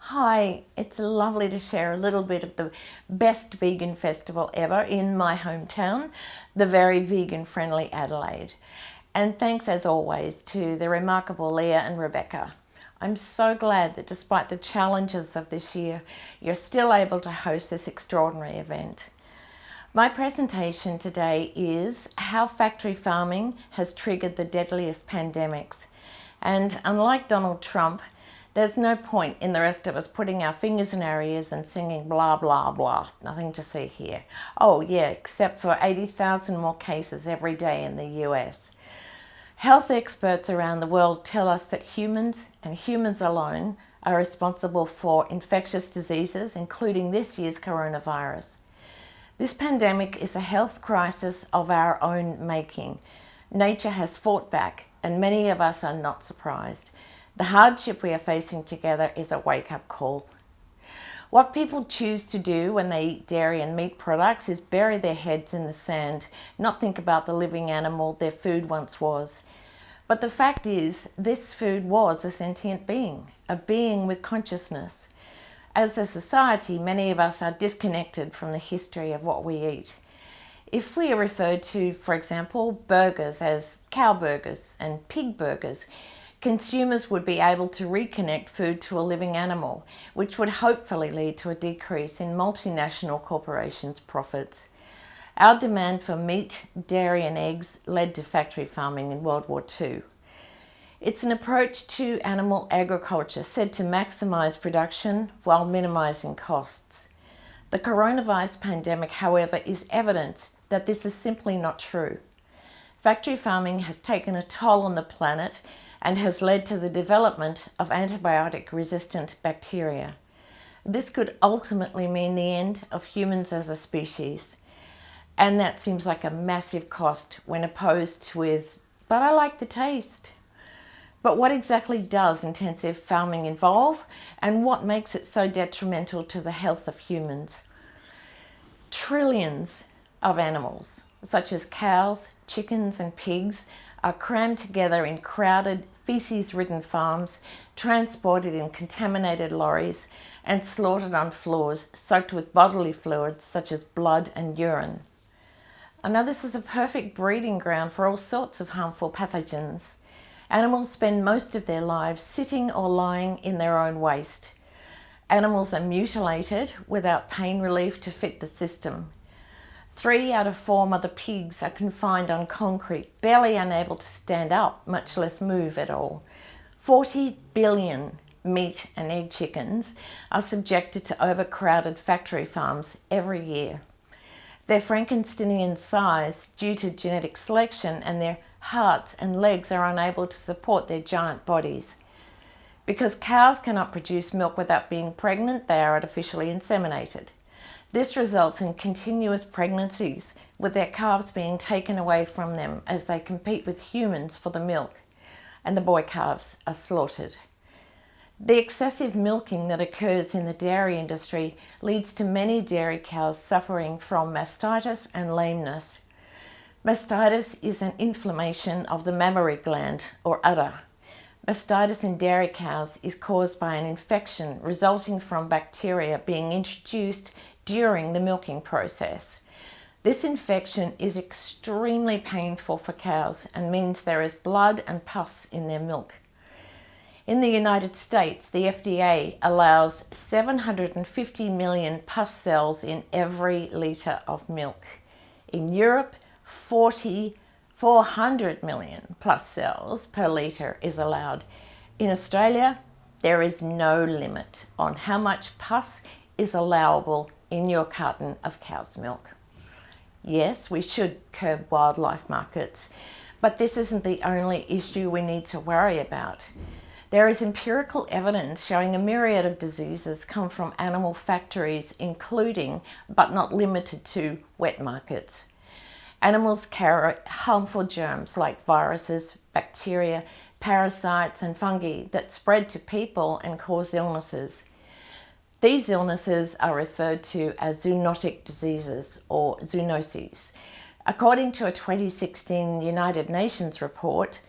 Hi, it's lovely to share a little bit of the best vegan festival ever in my hometown, the very vegan friendly Adelaide. And thanks as always to the remarkable Leah and Rebecca. I'm so glad that despite the challenges of this year, you're still able to host this extraordinary event. My presentation today is how factory farming has triggered the deadliest pandemics. And unlike Donald Trump, there's no point in the rest of us putting our fingers in our ears and singing blah, blah, blah. Nothing to see here. Oh yeah, except for 80,000 more cases every day in the US. Health experts around the world tell us that humans, and humans alone, are responsible for infectious diseases, including this year's coronavirus. This pandemic is a health crisis of our own making. Nature has fought back, and many of us are not surprised. The hardship we are facing together is a wake-up call. What people choose to do when they eat dairy and meat products is bury their heads in the sand, not think about the living animal their food once was. But the fact is, this food was a sentient being, a being with consciousness. As a society, many of us are disconnected from the history of what we eat. If we refer to, for example, burgers as cow burgers and pig burgers, consumers would be able to reconnect food to a living animal, which would hopefully lead to a decrease in multinational corporations' profits. Our demand for meat, dairy and eggs led to factory farming in World War II. It's an approach to animal agriculture said to maximise production while minimising costs. The coronavirus pandemic, however, is evidence that this is simply not true. Factory farming has taken a toll on the planet and has led to the development of antibiotic-resistant bacteria. This could ultimately mean the end of humans as a species. And that seems like a massive cost when opposed with, but I like the taste. But what exactly does intensive farming involve, and what makes it so detrimental to the health of humans? Trillions of animals, such as cows, chickens and pigs, are crammed together in crowded, feces-ridden farms, transported in contaminated lorries, and slaughtered on floors soaked with bodily fluids such as blood and urine. And now this is a perfect breeding ground for all sorts of harmful pathogens. Animals spend most of their lives sitting or lying in their own waste. Animals are mutilated without pain relief to fit the system. 3 out of 4 mother pigs are confined on concrete, barely unable to stand up, much less move at all. 40 billion meat and egg chickens are subjected to overcrowded factory farms every year. Their Frankensteinian size due to genetic selection, and their hearts and legs are unable to support their giant bodies. Because cows cannot produce milk without being pregnant, they are artificially inseminated. This results in continuous pregnancies, with their calves being taken away from them as they compete with humans for the milk, and the boy calves are slaughtered. The excessive milking that occurs in the dairy industry leads to many dairy cows suffering from mastitis and lameness. Mastitis is an inflammation of the mammary gland, or udder. Mastitis in dairy cows is caused by an infection resulting from bacteria being introduced during the milking process. This infection is extremely painful for cows and means there is blood and pus in their milk. In the United States, the FDA allows 750 million pus cells in every litre of milk. In Europe, 400 million plus cells per litre is allowed. In Australia, there is no limit on how much pus is allowable in your carton of cow's milk. Yes, we should curb wildlife markets, but this isn't the only issue we need to worry about. There is empirical evidence showing a myriad of diseases come from animal factories, including, but not limited to, wet markets. Animals carry harmful germs like viruses, bacteria, parasites and fungi that spread to people and cause illnesses. These illnesses are referred to as zoonotic diseases or zoonoses. According to a 2016 United Nations report,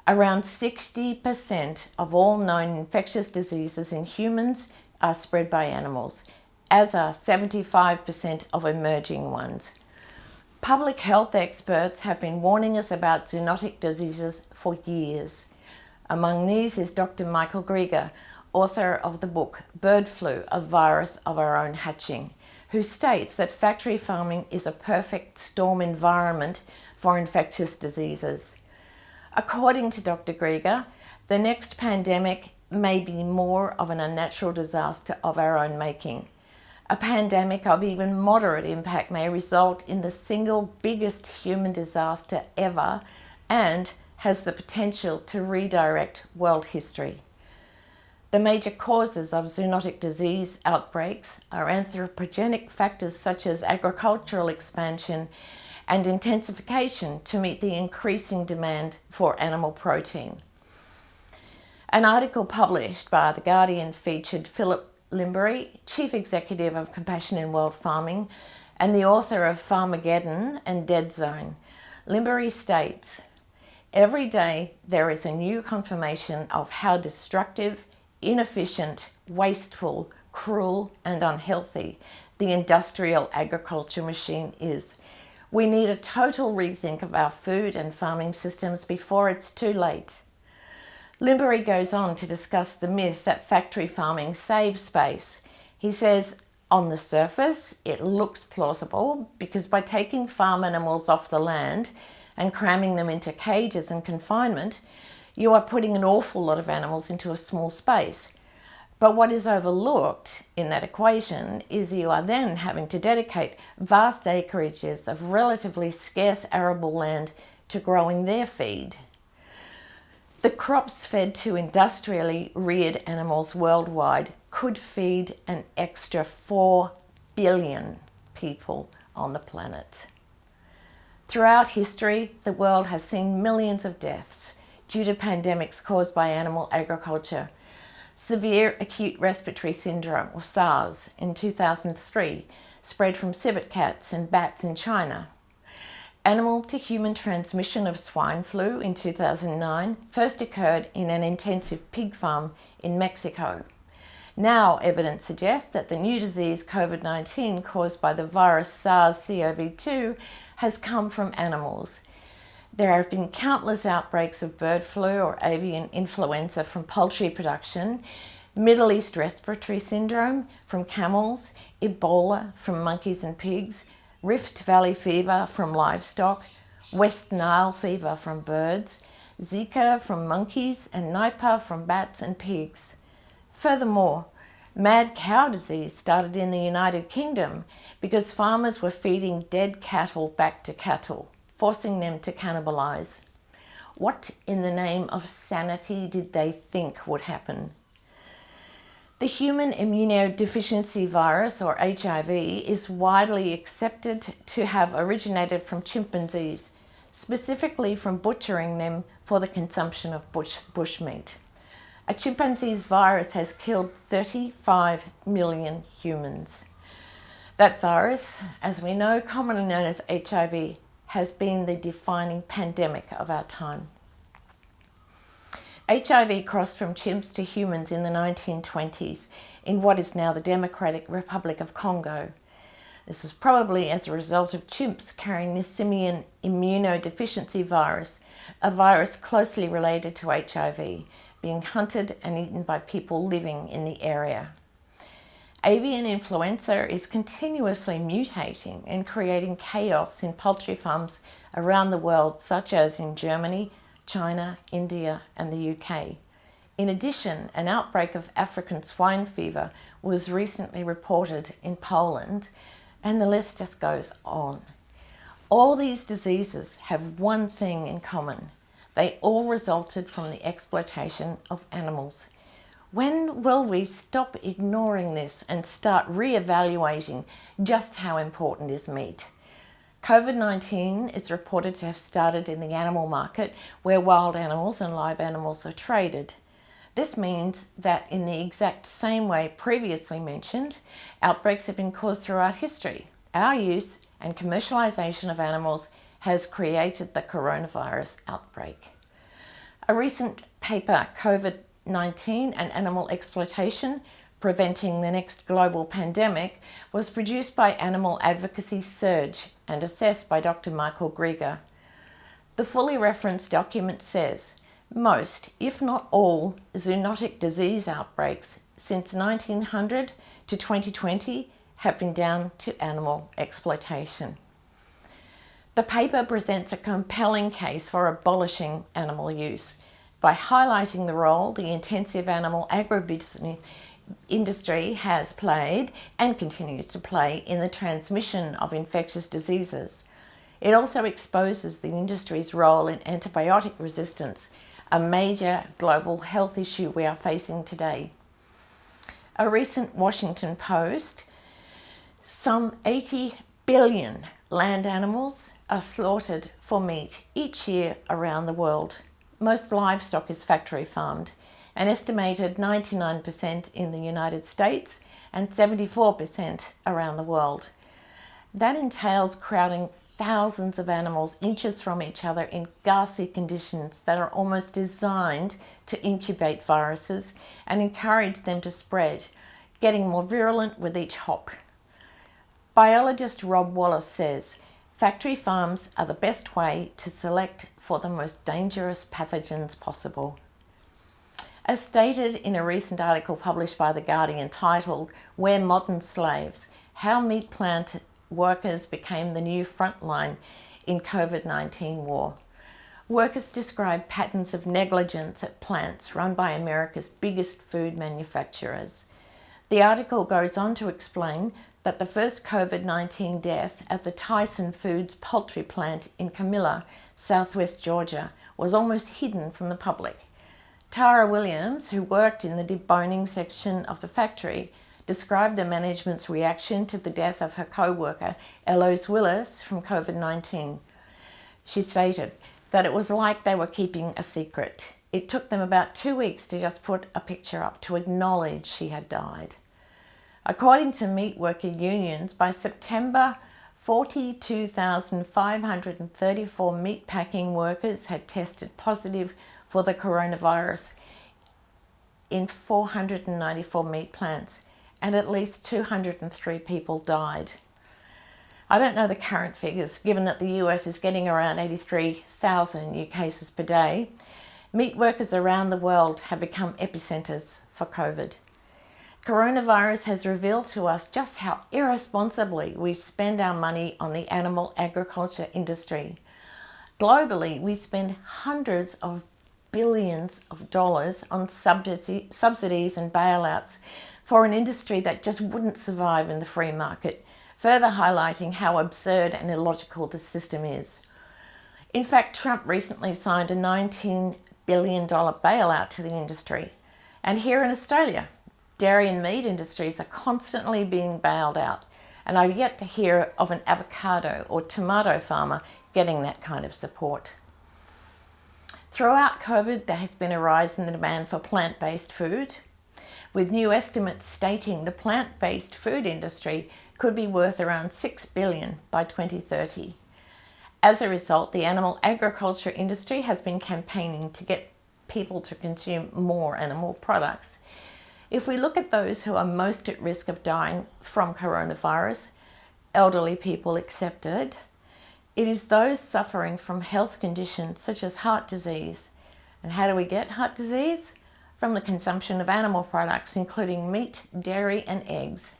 around 60% of all known infectious diseases in humans are spread by animals, as are 75% of emerging ones. Public health experts have been warning us about zoonotic diseases for years. Among these is Dr. Michael Greger, author of the book Bird Flu, a Virus of Our Own Hatching, who states that factory farming is a perfect storm environment for infectious diseases. According to Dr. Greger, the next pandemic may be more of an unnatural disaster of our own making. A pandemic of even moderate impact may result in the single biggest human disaster ever and has the potential to redirect world history. The major causes of zoonotic disease outbreaks are anthropogenic factors such as agricultural expansion and intensification to meet the increasing demand for animal protein. An article published by The Guardian featured Philip Lynder, Chief Executive of Compassion in World Farming and the author of Farmageddon and Dead Zone. Lynder states, "Every day there is a new confirmation of how destructive, inefficient, wasteful, cruel and unhealthy the industrial agriculture machine is. We need a total rethink of our food and farming systems before it's too late." Lynder goes on to discuss the myth that factory farming saves space. He says, on the surface, it looks plausible because by taking farm animals off the land and cramming them into cages and confinement, you are putting an awful lot of animals into a small space. But what is overlooked in that equation is you are then having to dedicate vast acreages of relatively scarce arable land to growing their feed. The crops fed to industrially reared animals worldwide could feed an extra 4 billion people on the planet. Throughout history, the world has seen millions of deaths due to pandemics caused by animal agriculture. Severe acute respiratory syndrome, or SARS, in 2003 spread from civet cats and bats in China. Animal-to-human transmission of swine flu in 2009 first occurred in an intensive pig farm in Mexico. Now evidence suggests that the new disease COVID-19 caused by the virus SARS-CoV-2 has come from animals. There have been countless outbreaks of bird flu or avian influenza from poultry production, Middle East respiratory syndrome from camels, Ebola from monkeys and pigs, Rift Valley fever from livestock, West Nile fever from birds, Zika from monkeys, and Nipah from bats and pigs. Furthermore, mad cow disease started in the United Kingdom because farmers were feeding dead cattle back to cattle, forcing them to cannibalize. What in the name of sanity did they think would happen? The human immunodeficiency virus, or HIV, is widely accepted to have originated from chimpanzees, specifically from butchering them for the consumption of bushmeat. A chimpanzee's virus has killed 35 million humans. That virus, as we know, commonly known as HIV, has been the defining pandemic of our time. HIV crossed from chimps to humans in the 1920s in what is now the Democratic Republic of Congo. This was probably as a result of chimps carrying the simian immunodeficiency virus, a virus closely related to HIV, being hunted and eaten by people living in the area. Avian influenza is continuously mutating and creating chaos in poultry farms around the world, such as in Germany, China, India, and the UK. In addition, an outbreak of African swine fever was recently reported in Poland, and the list just goes on. All these diseases have one thing in common. They all resulted from the exploitation of animals. When will we stop ignoring this and start re-evaluating just how important is meat? COVID-19 is reported to have started in the animal market where wild animals and live animals are traded. This means that in the exact same way previously mentioned, outbreaks have been caused throughout history. Our use and commercialization of animals has created the coronavirus outbreak. A recent paper, COVID-19 and Animal Exploitation, Preventing the Next Global Pandemic was produced by Animal Advocacy Surge and assessed by Dr. Michael Grieger. The fully referenced document says, most, if not all, zoonotic disease outbreaks since 1900 to 2020 have been down to animal exploitation. The paper presents a compelling case for abolishing animal use by highlighting the role the intensive animal agribusiness industry has played and continues to play in the transmission of infectious diseases. It also exposes the industry's role in antibiotic resistance, a major global health issue we are facing today. A recent Washington Post, some 80 billion land animals are slaughtered for meat each year around the world. Most livestock is factory farmed, an estimated 99% in the United States and 74% around the world. That entails crowding thousands of animals inches from each other in ghastly conditions that are almost designed to incubate viruses and encourage them to spread, getting more virulent with each hop. Biologist Rob Wallace says, factory farms are the best way to select for the most dangerous pathogens possible. As stated in a recent article published by The Guardian titled, We're Modern Slaves, How Meat Plant Workers Became the New Frontline in COVID-19 War. Workers describe patterns of negligence at plants run by America's biggest food manufacturers. The article goes on to explain that the first COVID-19 death at the Tyson Foods poultry plant in Camilla, southwest Georgia, was almost hidden from the public. Tara Williams, who worked in the deboning section of the factory, described the management's reaction to the death of her co-worker, Eloise Willis, from COVID-19. She stated that it was like they were keeping a secret. It took them about 2 weeks to just put a picture up to acknowledge she had died. According to meat worker unions, by September, 42,534 meatpacking workers had tested positive for the coronavirus in 494 meat plants, and at least 203 people died. I don't know the current figures, given that the US is getting around 83,000 new cases per day. Meat workers around the world have become epicenters for COVID. Coronavirus has revealed to us just how irresponsibly we spend our money on the animal agriculture industry. Globally, we spend hundreds of billions of dollars on subsidies and bailouts for an industry that just wouldn't survive in the free market, further highlighting how absurd and illogical this system is. In fact, Trump recently signed a $19 billion bailout to the industry. And here in Australia, dairy and meat industries are constantly being bailed out, and I've yet to hear of an avocado or tomato farmer getting that kind of support. Throughout COVID, there has been a rise in the demand for plant-based food, with new estimates stating the plant-based food industry could be worth around $6 billion by 2030. As a result, the animal agriculture industry has been campaigning to get people to consume more animal products. If we look at those who are most at risk of dying from coronavirus, elderly people accepted, it is those suffering from health conditions such as heart disease. And how do we get heart disease? From the consumption of animal products, including meat, dairy, and eggs.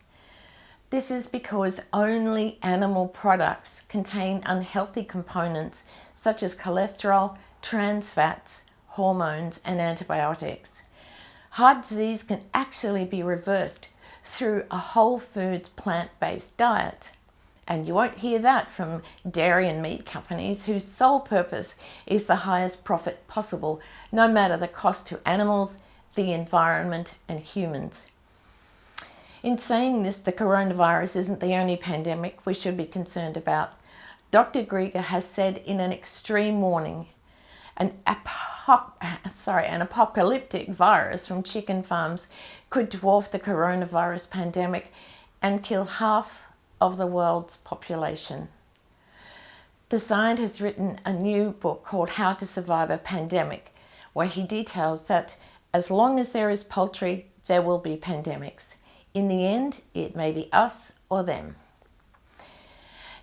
This is because only animal products contain unhealthy components such as cholesterol, trans fats, hormones, and antibiotics. Heart disease can actually be reversed through a whole foods plant-based diet. And you won't hear that from dairy and meat companies whose sole purpose is the highest profit possible, no matter the cost to animals, the environment, and humans. In saying this, the coronavirus isn't the only pandemic we should be concerned about. Dr. Grieger has said in an extreme warning, an apocalyptic virus from chicken farms could dwarf the coronavirus pandemic and kill half of the world's population. The scientist has written a new book called How to Survive a Pandemic, where he details that as long as there is poultry, there will be pandemics. In the end, it may be us or them.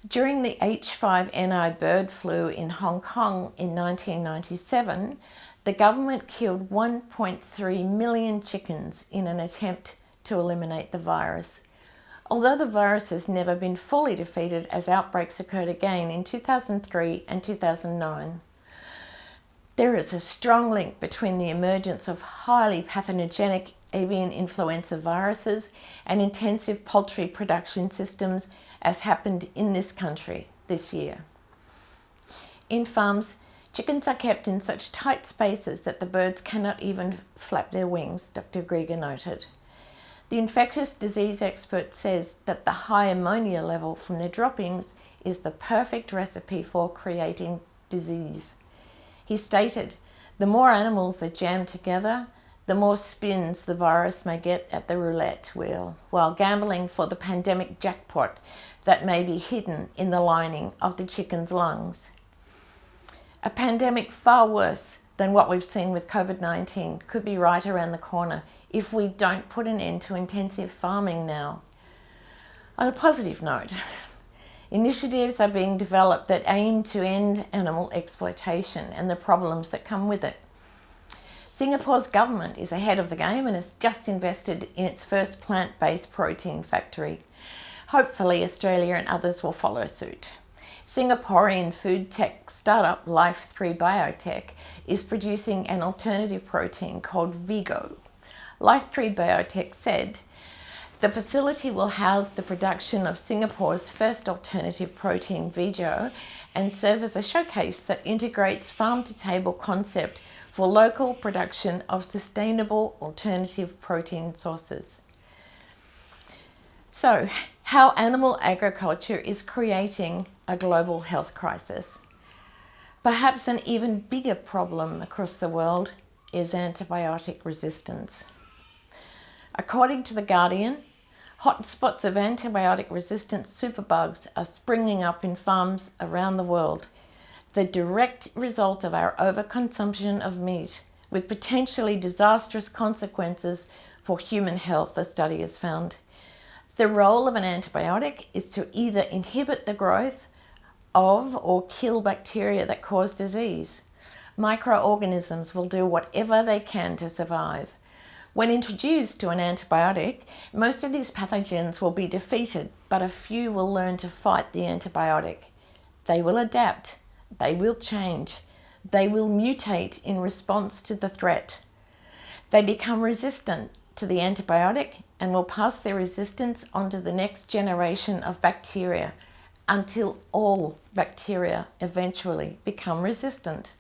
During the H5N1 bird flu in Hong Kong in 1997, the government killed 1.3 million chickens in an attempt to eliminate the virus. Although the virus has never been fully defeated, as outbreaks occurred again in 2003 and 2009. There is a strong link between the emergence of highly pathogenic avian influenza viruses and intensive poultry production systems, as happened in this country this year. In farms, chickens are kept in such tight spaces that the birds cannot even flap their wings, Dr. Grieger noted. The infectious disease expert says that the high ammonia level from their droppings is the perfect recipe for creating disease. He stated, the more animals are jammed together, the more spins the virus may get at the roulette wheel, while gambling for the pandemic jackpot that may be hidden in the lining of the chicken's lungs. A pandemic far worse than what we've seen with COVID-19 could be right around the corner if we don't put an end to intensive farming now. On a positive note, initiatives are being developed that aim to end animal exploitation and the problems that come with it. Singapore's government is ahead of the game and has just invested in its first plant-based protein factory. Hopefully Australia and others will follow suit. Singaporean food tech startup Life3 Biotech is producing an alternative protein called Vigo. Life3 Biotech said, the facility will house the production of Singapore's first alternative protein, Vigo, and serve as a showcase that integrates farm-to-table concept for local production of sustainable alternative protein sources. So, how animal agriculture is creating a global health crisis. Perhaps an even bigger problem across the world is antibiotic resistance. According to The Guardian, hotspots of antibiotic-resistant superbugs are springing up in farms around the world, the direct result of our overconsumption of meat, with potentially disastrous consequences for human health, the study has found. The role of an antibiotic is to either inhibit the growth of or kill bacteria that cause disease. Microorganisms will do whatever they can to survive. When introduced to an antibiotic, most of these pathogens will be defeated, but a few will learn to fight the antibiotic. They will adapt, they will change, they will mutate in response to the threat. They become resistant to the antibiotic and will pass their resistance onto the next generation of bacteria until all bacteria eventually become resistant.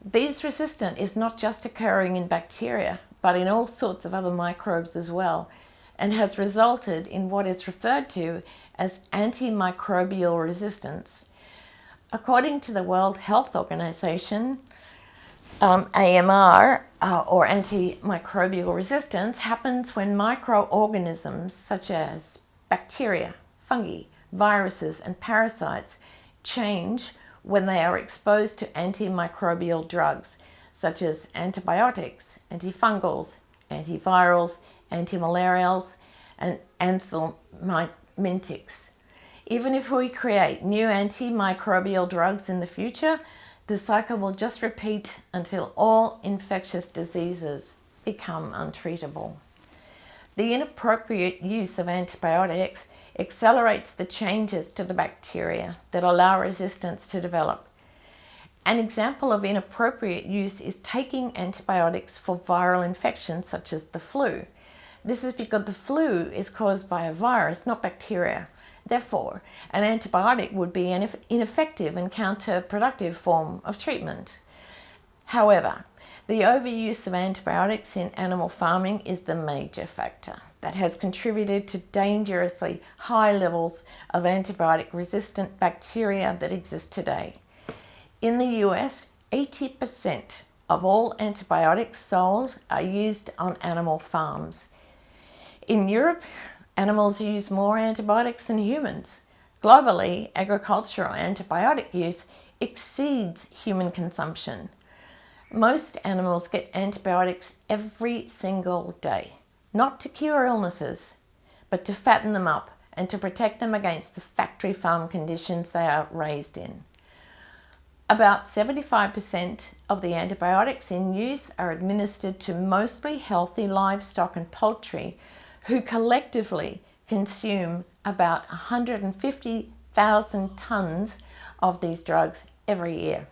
This resistance is not just occurring in bacteria, but in all sorts of other microbes as well, and has resulted in what is referred to as antimicrobial resistance. According to the World Health Organization, AMR, or antimicrobial resistance, happens when microorganisms such as bacteria, fungi, viruses, and parasites change when they are exposed to antimicrobial drugs, such as antibiotics, antifungals, antivirals, antimalarials, and anthelmintics. Even if we create new antimicrobial drugs in the future, the cycle will just repeat until all infectious diseases become untreatable. The inappropriate use of antibiotics accelerates the changes to the bacteria that allow resistance to develop. An example of inappropriate use is taking antibiotics for viral infections such as the flu. This is because the flu is caused by a virus, not bacteria. Therefore, an antibiotic would be an ineffective and counterproductive form of treatment. However, the overuse of antibiotics in animal farming is the major factor that has contributed to dangerously high levels of antibiotic-resistant bacteria that exist today. In the US, 80% of all antibiotics sold are used on animal farms. In Europe, animals use more antibiotics than humans. Globally, agricultural antibiotic use exceeds human consumption. Most animals get antibiotics every single day. not to cure illnesses, but to fatten them up and to protect them against the factory farm conditions they are raised in. About 75% of the antibiotics in use are administered to mostly healthy livestock and poultry who collectively consume about 150,000 tonnes of these drugs every year.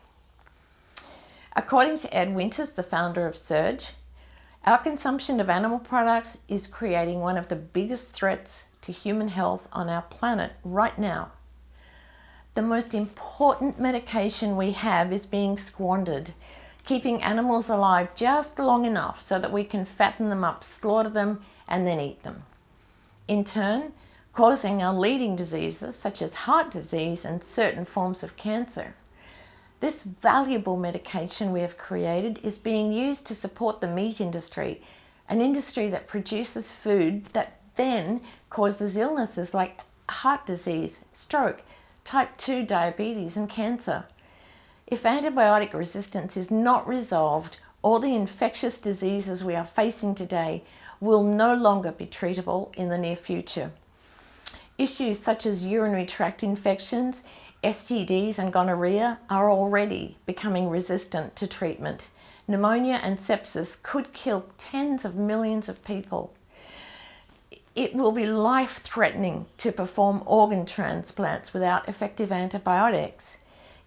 According to Ed Winters, the founder of Surge, our consumption of animal products is creating one of the biggest threats to human health on our planet right now. The most important medication we have is being squandered, keeping animals alive just long enough so that we can fatten them up, slaughter them, and then eat them. In turn, causing our leading diseases such as heart disease and certain forms of cancer. This valuable medication we have created is being used to support the meat industry, an industry that produces food that then causes illnesses like heart disease, stroke, type 2 diabetes and cancer. If antibiotic resistance is not resolved, all the infectious diseases we are facing today will no longer be treatable in the near future. Issues such as urinary tract infections, STDs and gonorrhea are already becoming resistant to treatment. Pneumonia and sepsis could kill tens of millions of people. It will be life-threatening to perform organ transplants without effective antibiotics.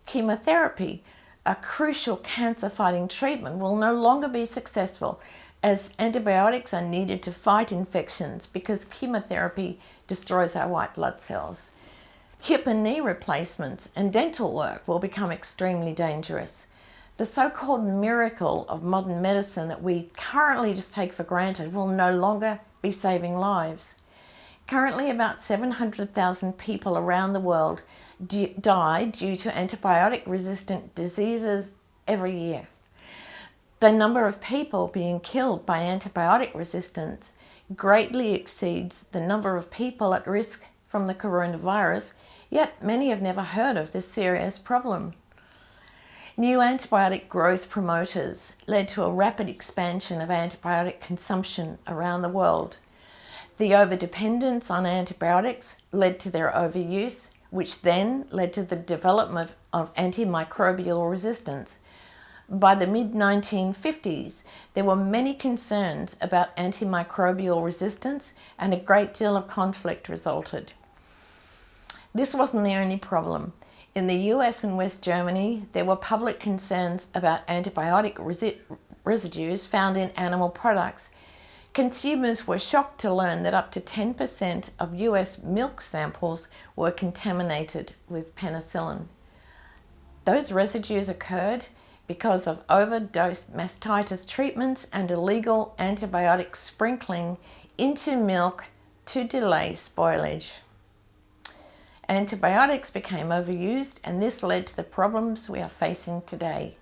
Chemotherapy, a crucial cancer-fighting treatment, will no longer be successful as antibiotics are needed to fight infections because chemotherapy destroys our white blood cells. Hip and knee replacements and dental work will become extremely dangerous. The so-called miracle of modern medicine that we currently just take for granted will no longer be saving lives. Currently, about 700,000 people around the world die due to antibiotic-resistant diseases every year. The number of people being killed by antibiotic resistance greatly exceeds the number of people at risk from the coronavirus, yet many have never heard of this serious problem. New antibiotic growth promoters led to a rapid expansion of antibiotic consumption around the world. The overdependence on antibiotics led to their overuse, which then led to the development of antimicrobial resistance. By the mid-1950s, there were many concerns about antimicrobial resistance and a great deal of conflict resulted. This wasn't the only problem. In the US and West Germany, there were public concerns about antibiotic residues found in animal products. Consumers were shocked to learn that up to 10% of US milk samples were contaminated with penicillin. Those residues occurred because of overdosed mastitis treatments and illegal antibiotic sprinkling into milk to delay spoilage. Antibiotics became overused, and this led to the problems we are facing today.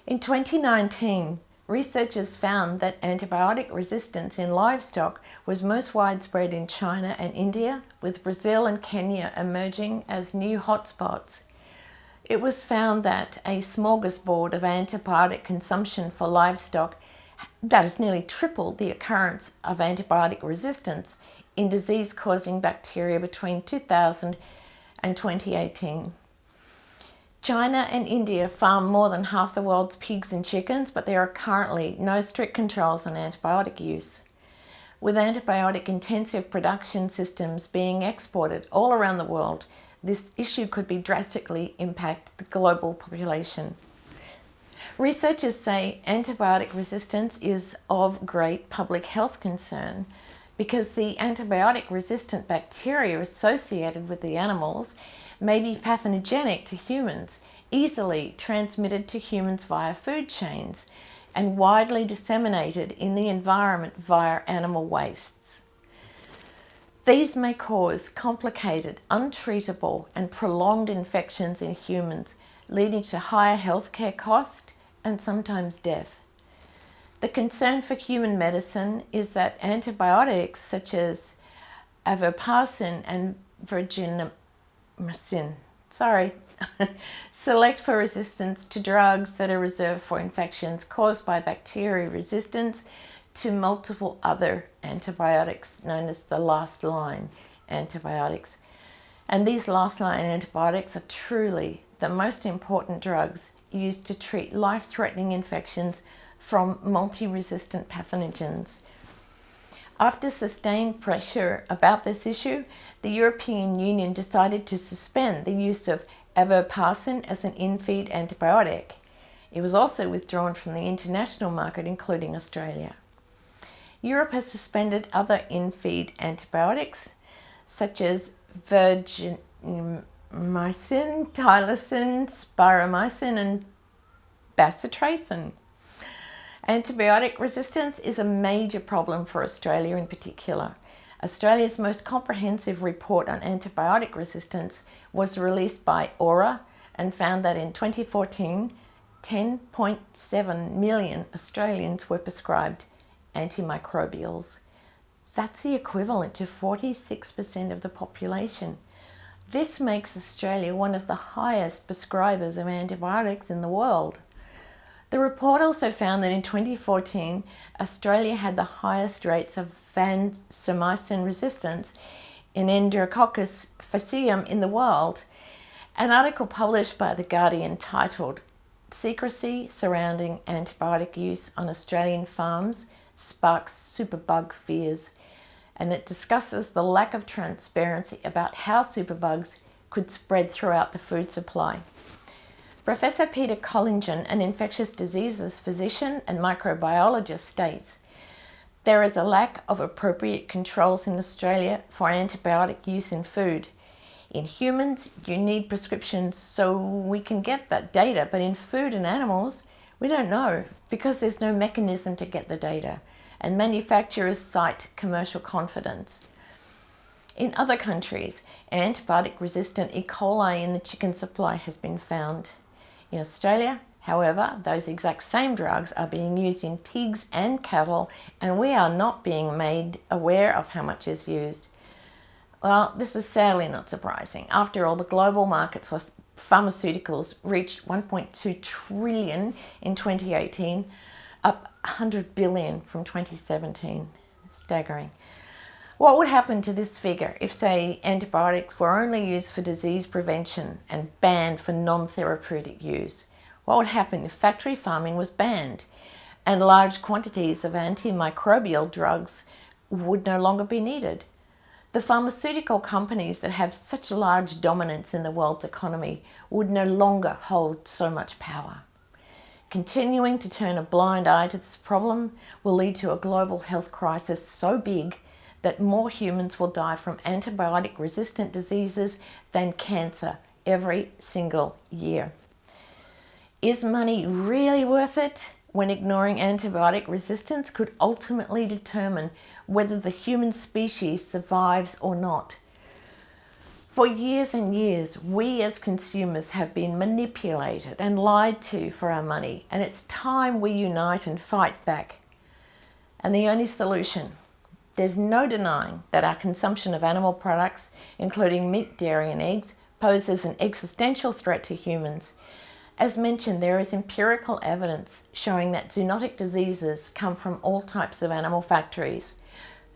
In 2019, researchers found that antibiotic resistance in livestock was most widespread in China and India, with Brazil and Kenya emerging as new hotspots. It was found that a smorgasbord of antibiotic consumption for livestock that has nearly tripled the occurrence of antibiotic resistance in disease-causing bacteria between 2000 and 2018. China and India farm more than half the world's pigs and chickens, but there are currently no strict controls on antibiotic use. With antibiotic-intensive production systems being exported all around the world, this issue could be drastically impact the global population. Researchers say antibiotic resistance is of great public health concern because the antibiotic-resistant bacteria associated with the animals may be pathogenic to humans, easily transmitted to humans via food chains, and widely disseminated in the environment via animal wastes. These may cause complicated, untreatable, and prolonged infections in humans, leading to higher healthcare costs and sometimes death. The concern for human medicine is that antibiotics such as avoparcin and virginiamycin, select for resistance to drugs that are reserved for infections caused by bacteria resistance to multiple other antibiotics known as the last line antibiotics. And these last line antibiotics are truly the most important drugs used to treat life-threatening infections from multi-resistant pathogens. After sustained pressure about this issue, the European Union decided to suspend the use of avoparcin as an in-feed antibiotic. It was also withdrawn from the international market, including Australia. Europe has suspended other in-feed antibiotics, such as virgin mycin, tylosin, spiromycin, and bacitracin. Antibiotic resistance is a major problem for Australia in particular. Australia's most comprehensive report on antibiotic resistance was released by AURA and found that in 2014, 10.7 million Australians were prescribed antimicrobials. That's the equivalent to 46% of the population. This makes Australia one of the highest prescribers of antibiotics in the world. The report also found that in 2014, Australia had the highest rates of vancomycin resistance in Enterococcus faecium in the world. An article published by The Guardian titled "Secrecy Surrounding Antibiotic Use on Australian Farms Sparks Superbug Fears," and it discusses the lack of transparency about how superbugs could spread throughout the food supply. Professor Peter Collingen, an infectious diseases physician and microbiologist, states, "There is a lack of appropriate controls in Australia for antibiotic use in food. In humans, you need prescriptions so we can get that data, but in food and animals, we don't know because there's no mechanism to get the data, and manufacturers cite commercial confidence." In other countries, antibiotic-resistant E. coli in the chicken supply has been found. In Australia, however, those exact same drugs are being used in pigs and cattle, and we are not being made aware of how much is used. Well, this is sadly not surprising. After all, the global market for pharmaceuticals reached 1.2 trillion in 2018, up 100 billion from 2017. Staggering. What would happen to this figure if, say, antibiotics were only used for disease prevention and banned for non-therapeutic use? What would happen if factory farming was banned and large quantities of antimicrobial drugs would no longer be needed? The pharmaceutical companies that have such large dominance in the world's economy would no longer hold so much power. Continuing to turn a blind eye to this problem will lead to a global health crisis so big that more humans will die from antibiotic-resistant diseases than cancer every single year. Is money really worth it when ignoring antibiotic resistance could ultimately determine whether the human species survives or not? For years and years, we as consumers have been manipulated and lied to for our money, and it's time we unite and fight back. And the only solution: there's no denying that our consumption of animal products, including meat, dairy and eggs, poses an existential threat to humans. As mentioned, there is empirical evidence showing that zoonotic diseases come from all types of animal factories.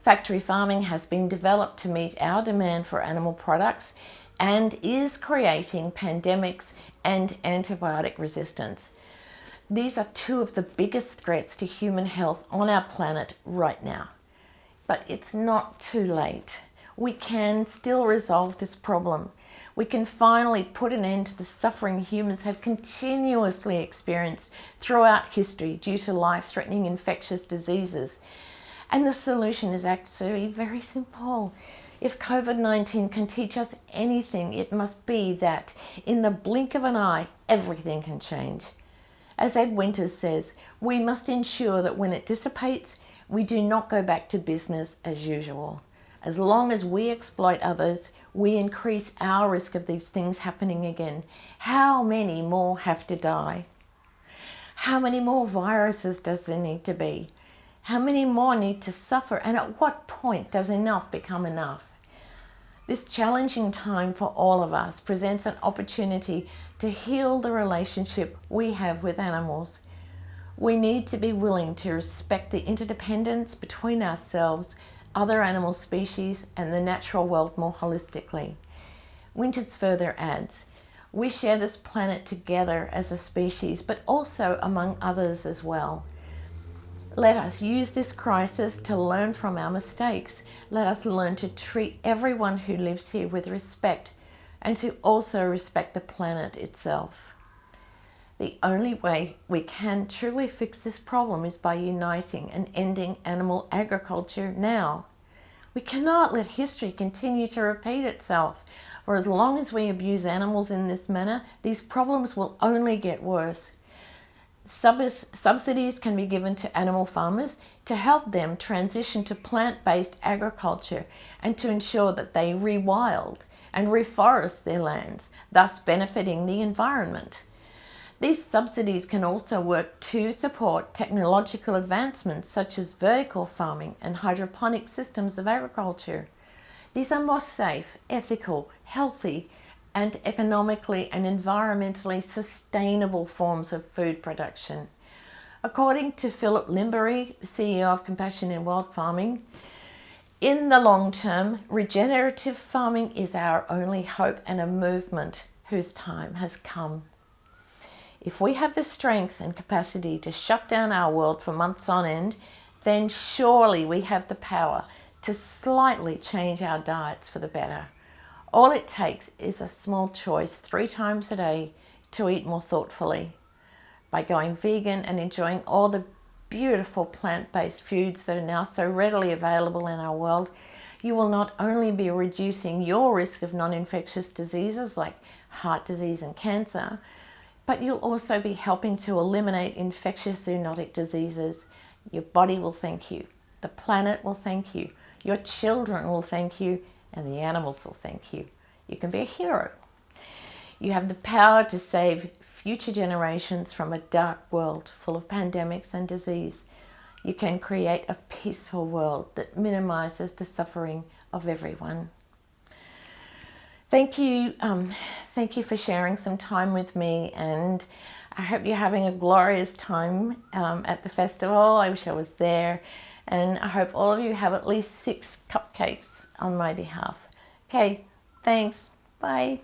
Factory farming has been developed to meet our demand for animal products and is creating pandemics and antibiotic resistance. These are two of the biggest threats to human health on our planet right now. But it's not too late. We can still resolve this problem. We can finally put an end to the suffering humans have continuously experienced throughout history due to life-threatening infectious diseases. And the solution is actually very simple. If COVID-19 can teach us anything, it must be that in the blink of an eye, everything can change. As Ed Winters says, we must ensure that when it dissipates, we do not go back to business as usual. As long as we exploit others, we increase our risk of these things happening again. How many more have to die? How many more viruses does there need to be? How many more need to suffer? And at what point does enough become enough? This challenging time for all of us presents an opportunity to heal the relationship we have with animals. We need to be willing to respect the interdependence between ourselves, other animal species, and the natural world more holistically. Winters further adds, we share this planet together as a species, but also among others as well. Let us use this crisis to learn from our mistakes. Let us learn to treat everyone who lives here with respect and to also respect the planet itself. The only way we can truly fix this problem is by uniting and ending animal agriculture now. We cannot let history continue to repeat itself. For as long as we abuse animals in this manner, these problems will only get worse. Subsidies can be given to animal farmers to help them transition to plant-based agriculture and to ensure that they rewild and reforest their lands, thus benefiting the environment. These subsidies can also work to support technological advancements such as vertical farming and hydroponic systems of agriculture. These are more safe, ethical, healthy, and economically and environmentally sustainable forms of food production. According to Philip Lynder, CEO of Compassion in Wild Farming, in the long term, regenerative farming is our only hope and a movement whose time has come. If we have the strength and capacity to shut down our world for months on end, then surely we have the power to slightly change our diets for the better. All it takes is a small choice 3 times a day to eat more thoughtfully. By going vegan and enjoying all the beautiful plant-based foods that are now so readily available in our world, you will not only be reducing your risk of non-infectious diseases like heart disease and cancer, but you'll also be helping to eliminate infectious zoonotic diseases. Your body will thank you, the planet will thank you, your children will thank you, and the animals will thank you. You can be a hero. You have the power to save future generations from a dark world full of pandemics and disease. You can create a peaceful world that minimizes the suffering of everyone. Thank you for sharing some time with me, and I hope you're having a glorious time at the festival. I wish I was there, and I hope all of you have at least 6 cupcakes on my behalf. Okay, thanks. Bye.